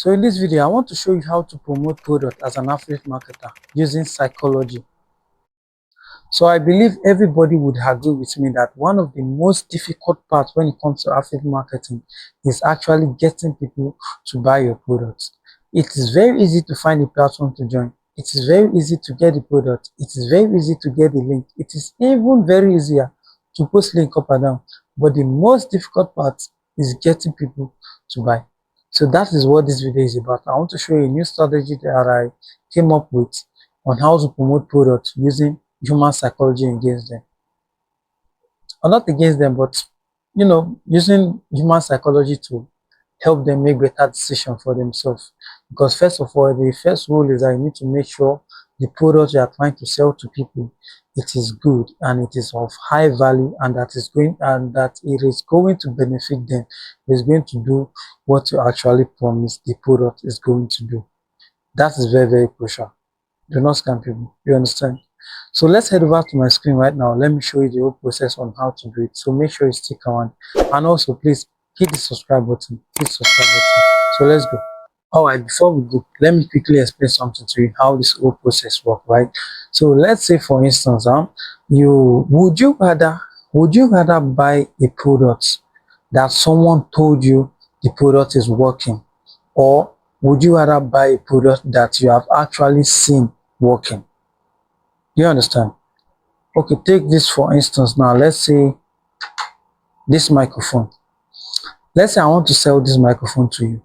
So in this video, I want to show you how to promote product as an affiliate marketer using psychology. So I believe everybody would agree with me that one of the most difficult parts when it comes to affiliate marketing is actually getting people to buy your products. It is very easy to find a platform to join. It is very easy to get the product. It is very easy to get the link. It is even very easier to post link up and down. But the most difficult part is getting people to buy. So that is what this video is about. I want to show you a new strategy that I came up with on how to promote products using human psychology against them. Or not against them, but using human psychology to help them make better decisions for themselves. Because first of all, the first rule is that you need to make sure the product you are trying to sell to people, it is good and it is of high value, and that it is going to benefit them. It is going to do what you actually promised the product is going to do. That is very, very crucial. Do not scam people. You understand? So let's head over to my screen right now. Let me show you the whole process on how to do it. So make sure you stick around, and also please hit the subscribe button. Hit the subscribe button. So let's go. All right, before we go, let me quickly explain something to you how this whole process works, right? So let's say, for instance, would you rather buy a product that someone told you the product is working, or would you rather buy a product that you have actually seen working? You understand? Okay, take this for instance now. Let's say this microphone. Let's say I want to sell this microphone to you.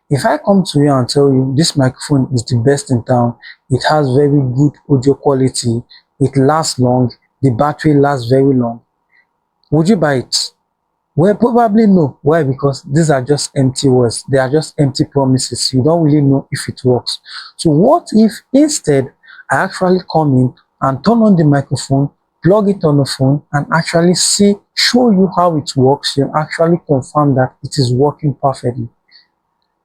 If I come to you and tell you this microphone is the best in town, it has very good audio quality, it lasts long, the battery lasts very long, would you buy it? Well, probably no. Why? Because these are just empty words. They are just empty promises. You don't really know if it works. So what if instead I actually come in and turn on the microphone, plug it on the phone, and actually show you how it works, and actually confirm that it is working perfectly?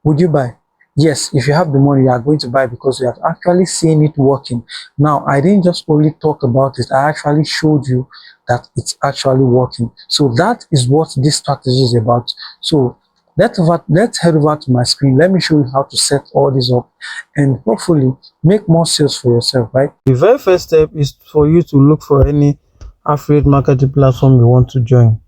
Would you buy? Yes, if you have the money, you are going to buy because you have actually seen it working. Now, I didn't just only talk about it, I actually showed you that it's actually working. So that is what this strategy is about. So let's head over to my screen. Let me show you how to set all this up and hopefully make more sales for yourself, right? The very first step is for you to look for any affiliate marketing platform you want to join.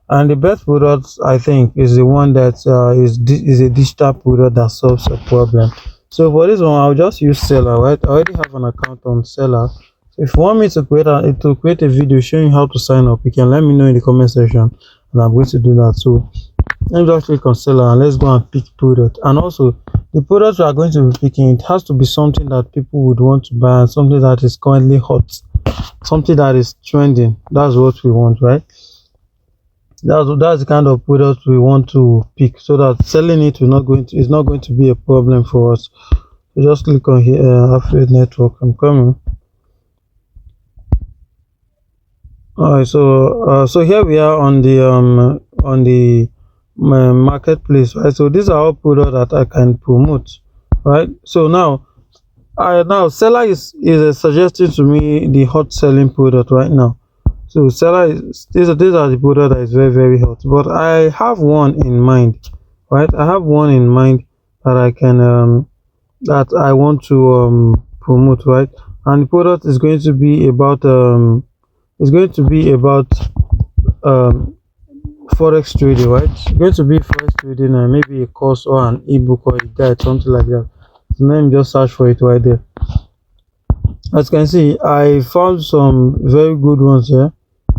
And the best product, I think, is the one that is a digital product that solves a problem. So for this one, I'll just use Selar, right? I already have an account on Selar. So if you want me to create a video showing how to sign up, you can let me know in the comment section, and I'm going to do that. So let me just click on Selar and let's go and pick product. And also, the product we are going to be picking, it has to be something that people would want to buy and something that is currently hot, something that is trending. That's what we want, right? That's the kind of product we want to pick, so that selling it is not going to be a problem for us. So just click on here, affiliate network. I'm coming. All right, so here we are on the marketplace, right? So these are all products that I can promote, right? So now Seller is suggesting to me the hot selling product right now. So Seller these are the product that is very, very hot, but I have one in mind, right? I have one in mind that I can that I want to promote, right? And the product is going to be about forex trading, right? It's going to be forex trading, and maybe a course or an ebook or a guide, something like that. So let me just search for it right there. As you can see, I found some very good ones here.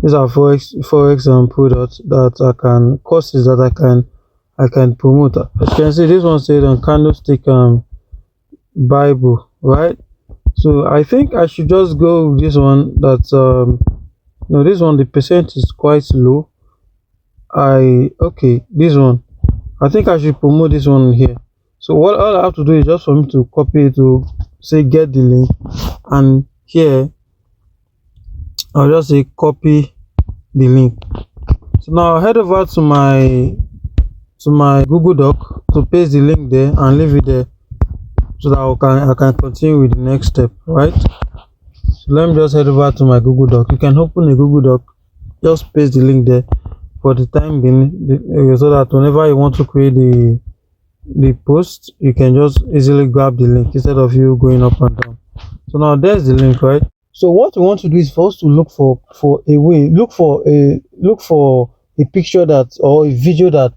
These are forex products that courses that I can promote. As you can see, this one said on candlestick Bible, right? So I think I should just go with this one. This one, the percent is quite low. This one, I think I should promote this one here. So what all I have to do is just for me to copy it, to say get the link, and here I'll just say copy the link. So now I'll head over to my Google Doc to paste the link there and leave it there, so that I can continue with the next step, right? So let me just head over to my Google Doc. You can open a Google Doc, just paste the link there for the time being, so that whenever you want to create the post, you can just easily grab the link instead of you going up and down. So now there's the link, right? So what we want to do is for us to look for a way, look for a picture that, or a video that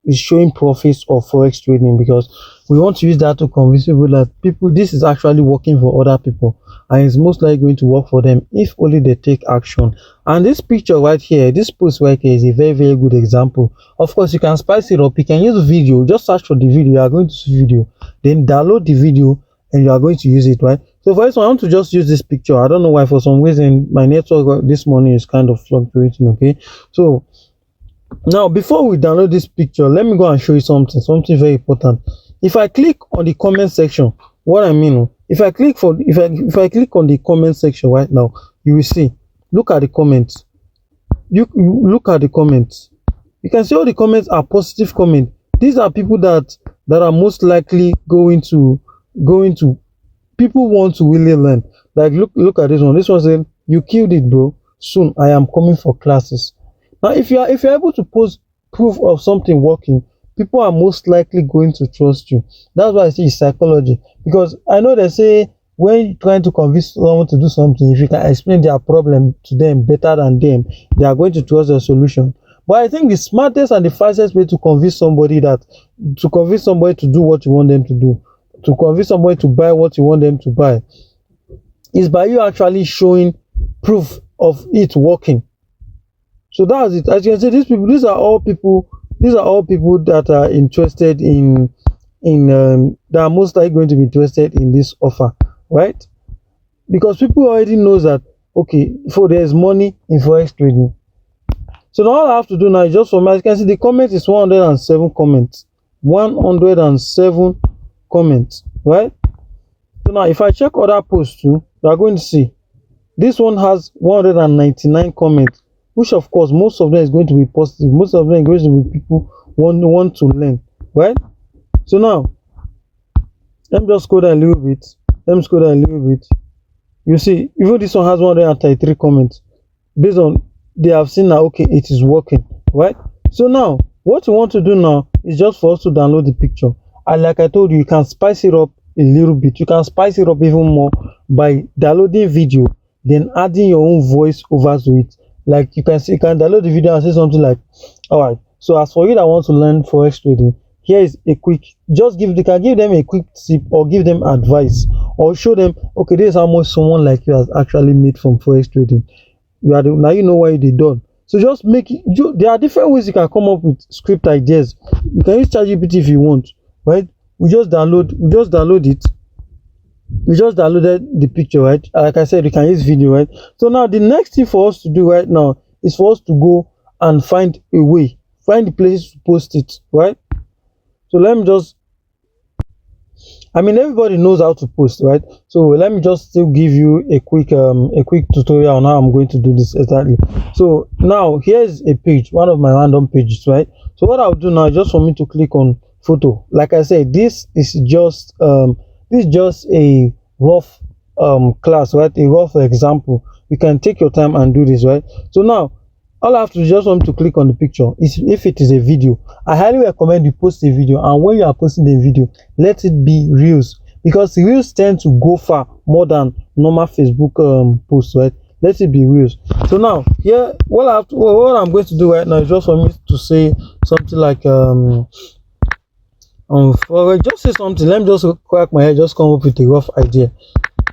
is showing profits of forex trading, because we want to use that to convince people that this is actually working for other people, and it's most likely going to work for them if only they take action. And this picture right here, this post right here, is a very, very good example. Of course, you can spice it up. You can use video. Just search for the video. You are going to see video, then download the video, and you are going to use it, right? So for this one, I want to just use this picture. I don't know why, for some reason my network this morning is kind of fluctuating. Okay, so now before we download this picture, let me go and show you something very important. If I click on the comment section, what I mean, if I click on the comment section right now, you will see, look at the comments. You look at the comments. You can see all the comments are positive comments. These are people that are most likely going to people want to really learn. Like look at this one. This one said, "You killed it, bro. Soon I am coming for classes." Now, if you're able to post proof of something working, people are most likely going to trust you. That's why I say it's psychology. Because I know they say when you're trying to convince someone to do something, if you can explain their problem to them better than them, they are going to trust the solution. But I think the smartest and the fastest way to convince somebody to do what you want them to do, to convince somebody to buy what you want them to buy, is by you actually showing proof of it working. So that's it. As you can see, these are all people that are interested that are most likely going to be interested in this offer, right? Because people already know that, okay, there's money in forex trading. So now all I have to do now is just, for me, as you can see, the comment is 107 comments. 107 comments, right? So now if I check other posts too, you are going to see this one has 199 comments, which of course most of them is going to be positive. Most of them are going to be people want to learn, right? So now let me just go down a little bit. You see, even this one has 133 comments. Based on, they have seen that, okay, it is working, right? So now what we want to do now is just for us to download the picture, and like I told you, you can spice it up a little bit. You can spice it up even more by downloading video, then adding your own voice over to it. Like you can download the video and say something like, all right, so as for you that want to learn forex trading, here is a quick, you can give them a quick tip, or give them advice, or show them, okay, this is how much someone like you has actually made from forex trading. Now you know what they done. So just make it. There are different ways you can come up with script ideas. You can use ChatGPT if you want, right? We just downloaded the picture, right? Like I said, you can use video, right? So now the next thing for us to do right now is for us to go and find the places to post it, right? So let me just, everybody knows how to post, right? So let me just still give you a quick tutorial on how I'm going to do this exactly. So now here's a page, one of my random pages, right? So what I'll do now is just for me to click on photo. Like I said, this is just a rough class, right? A rough example. You can take your time and do this, right? So now all I have to do is just want to click on the picture. If it is a video, I highly recommend you post a video, and when you are posting the video, let it be reels, because reels tend to go far more than normal Facebook posts, right? Let it be reels. So now here, what I'm going to do right now is just for me to say something like forex, just say something. Let me just crack my head, just come up with a rough idea.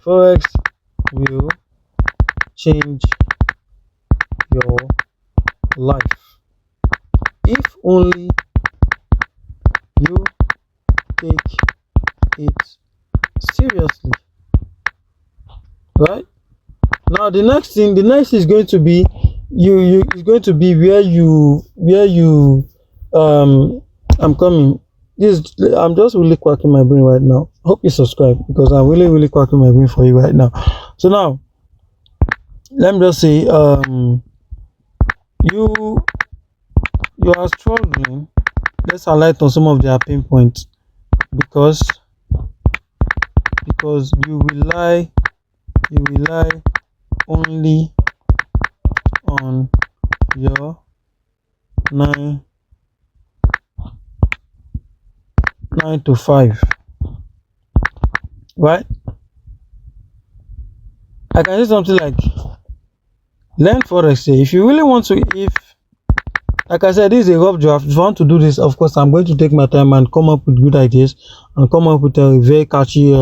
Forex will change your life if only you take it seriously, right? Now the next is going to be is going to be where you I'm coming. I'm just really cracking my brain right now. Hope you subscribe, because I'm really cracking my brain for you right now. So now let me just say you are struggling. Let's highlight on some of their pain points, because you rely only on your 9 9 to 5, right? I can say something like learn forex. If you really want to, if like I said, this is a rough draft. If you want to do this, of course, I'm going to take my time and come up with good ideas and come up with a very catchy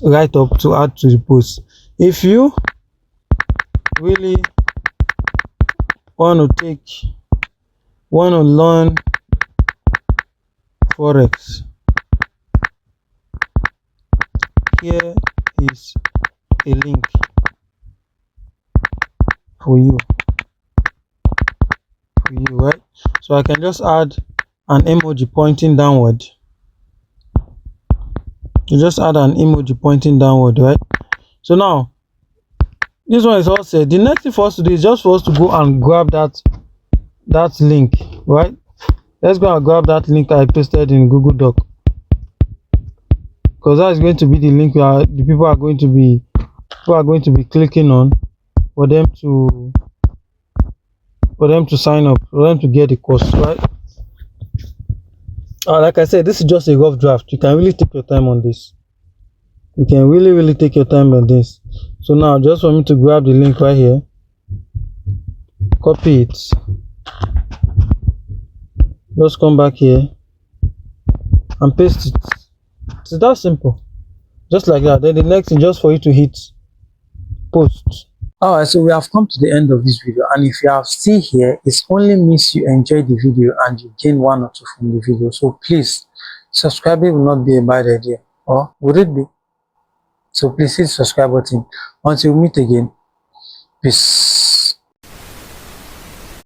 write up to add to the post. If you really want to learn forex, here is a link for you, right? So I can just add an emoji pointing downward. You just add an emoji pointing downward, right? So now this one is all set. The next thing for us to do is just for us to go and grab that link, right? Let's go and grab that link I pasted in Google Doc, because that is going to be the link the people are going to be clicking on for them to sign up, for them to get the course, right? Like I said, this is just a rough draft. You can really take your time on this. You can really take your time on this. So now, just for me to grab the link right here, copy it, just come back here and paste it. It's that simple, just like that. Then the next thing, just for you to hit post. Alright, so we have come to the end of this video, and if you are still here, it only means you enjoyed the video and you gain one or two from the video. So please, subscribing will not be a bad idea, or would it be? So please hit the subscribe button. Until we meet again, peace.